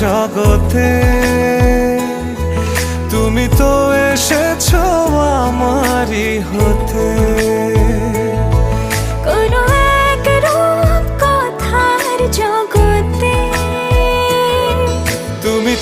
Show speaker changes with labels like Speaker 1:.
Speaker 1: জগতে তুমি তো এসেছো আমারই হতে।
Speaker 2: কোনো এক রূপ কথার জগতে
Speaker 1: তুমি